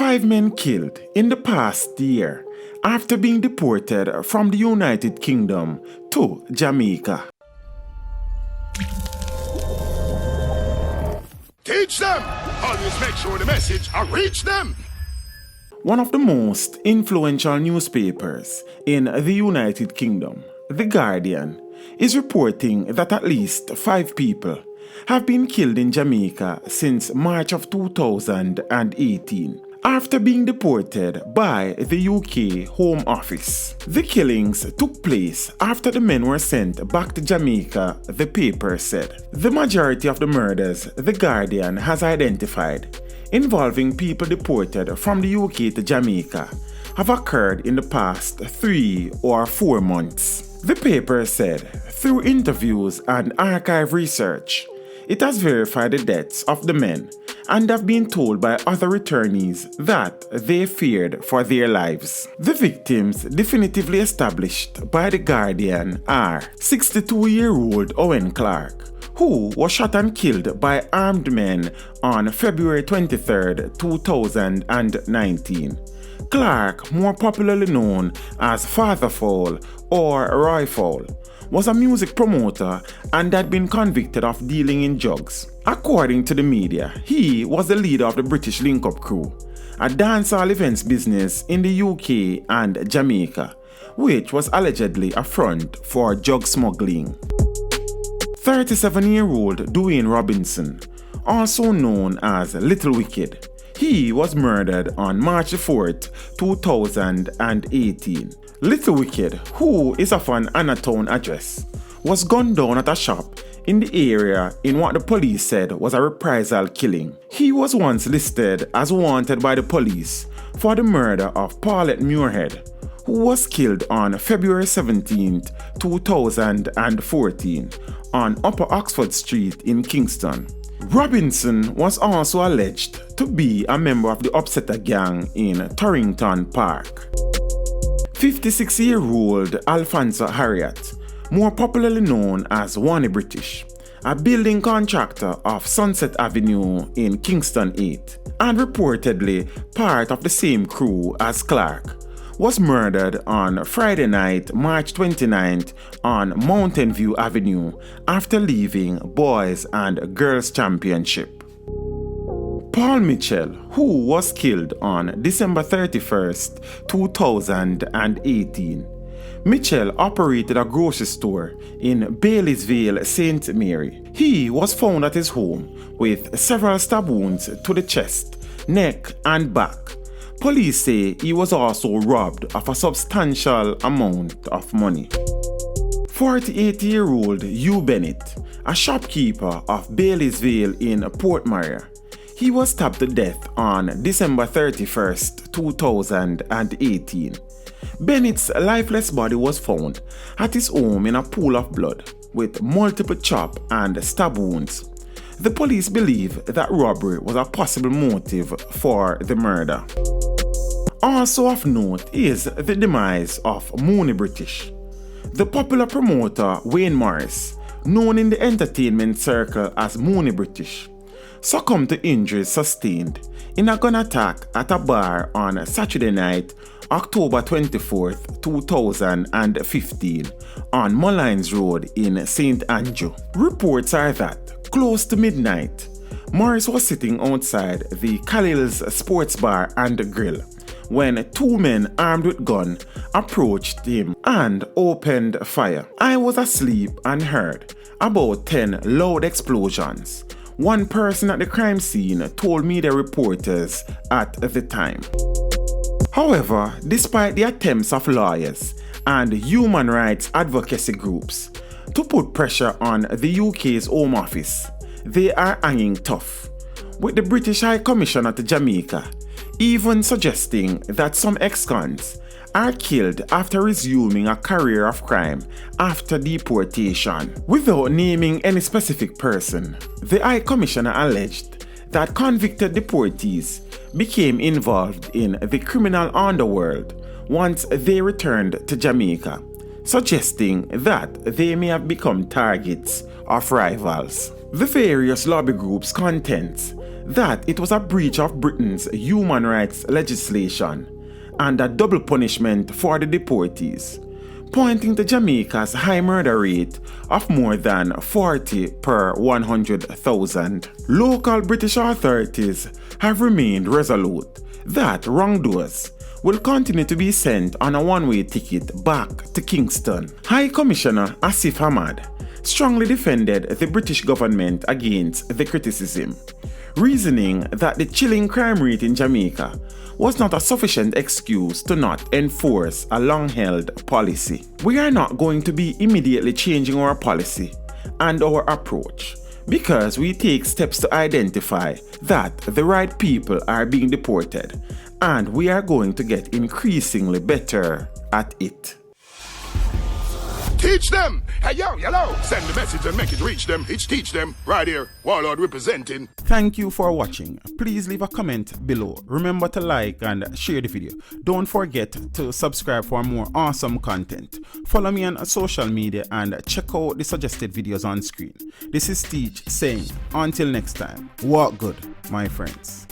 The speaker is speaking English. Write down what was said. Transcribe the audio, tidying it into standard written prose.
5 men killed in the past year after being deported from the United Kingdom to Jamaica. Teach them! Always make sure the message reach them! One of the most influential newspapers in the United Kingdom, The Guardian, is reporting that at least 5 people have been killed in Jamaica since March of 2018 after being deported by the UK Home Office. The killings took place after the men were sent back to Jamaica, the paper said. The majority of the murders The Guardian has identified involving people deported from the UK to Jamaica have occurred in the past 3 or 4 months. The paper said, through interviews and archive research, it has verified the deaths of the men and have been told by other returnees that they feared for their lives. The victims definitively established by The Guardian are 62-year-old Owen Clark, who was shot and killed by armed men on February 23, 2019. Clark, more popularly known as Father Fowl or Roy Fowl, was a music promoter and had been convicted of dealing in drugs. According to the media, he was the leader of the British Link-Up Crew, a dancehall events business in the UK and Jamaica, which was allegedly a front for drug smuggling. 37-year-old Dwayne Robinson, also known as Little Wicked, he was murdered on March 4, 2018. Little Wicked, who is of an Anatown address, was gunned down at a shop in the area in what the police said was a reprisal killing. He was once listed as wanted by the police for the murder of Paulette Muirhead, who was killed on February 17, 2014 on Upper Oxford Street in Kingston. Robinson was also alleged to be a member of the Upsetter gang in Torrington Park. 56-year-old Alfonso Harriott, more popularly known as Wani British, a building contractor of Sunset Avenue in Kingston 8, and reportedly part of the same crew as Clark, was murdered on Friday night, March 29th on Mountain View Avenue after leaving Boys and Girls Championship. Paul Mitchell, who was killed on December 31st, 2018. Mitchell operated a grocery store in Baileysville, St. Mary. He was found at his home with several stab wounds to the chest, neck, and back. Police say he was also robbed of a substantial amount of money. 48-year-old Hugh Bennett, a shopkeeper of Baileysville in Port Maria, he was stabbed to death on December 31st, 2018. Bennett's lifeless body was found at his home in a pool of blood with multiple chop and stab wounds. The police believe that robbery was a possible motive for the murder. Also of note is the demise of Mooney British. The popular promoter Wayne Morris, known in the entertainment circle as Mooney British, succumbed to injuries sustained in a gun attack at a bar on Saturday night, October 24, 2015 on Mullines Road in St. Andrew. Reports are that, close to midnight, Morris was sitting outside the Khalil's Sports Bar and Grill when 2 men armed with guns approached him and opened fire. I was asleep and heard about 10 loud explosions. One person at the crime scene told media reporters at the time. However, despite the attempts of lawyers and human rights advocacy groups to put pressure on the UK's Home Office, they are hanging tough, with the British High Commissioner to Jamaica even suggesting that some ex-cons are killed after resuming a career of crime after deportation. Without naming any specific person, the High Commissioner alleged that convicted deportees became involved in the criminal underworld once they returned to Jamaica, suggesting that they may have become targets of rivals. The various lobby groups contend that it was a breach of Britain's human rights legislation and a double punishment for the deportees, pointing to Jamaica's high murder rate of more than 40 per 100,000. Local British authorities have remained resolute that wrongdoers will continue to be sent on a one-way ticket back to Kingston. High Commissioner Asif Hamad strongly defended the British government against the criticism, reasoning that the chilling crime rate in Jamaica was not a sufficient excuse to not enforce a long-held policy. We are not going to be immediately changing our policy and our approach because we take steps to identify that the right people are being deported, and we are going to get increasingly better at it. Teach them! Hey, yo, yellow! Send the message and make it reach them. It's teach them. Right here, Warlord representing. Thank you for watching. Please leave a comment below. Remember to like and share the video. Don't forget to subscribe for more awesome content. Follow me on social media and check out the suggested videos on screen. This is Teach saying, until next time, walk good, my friends.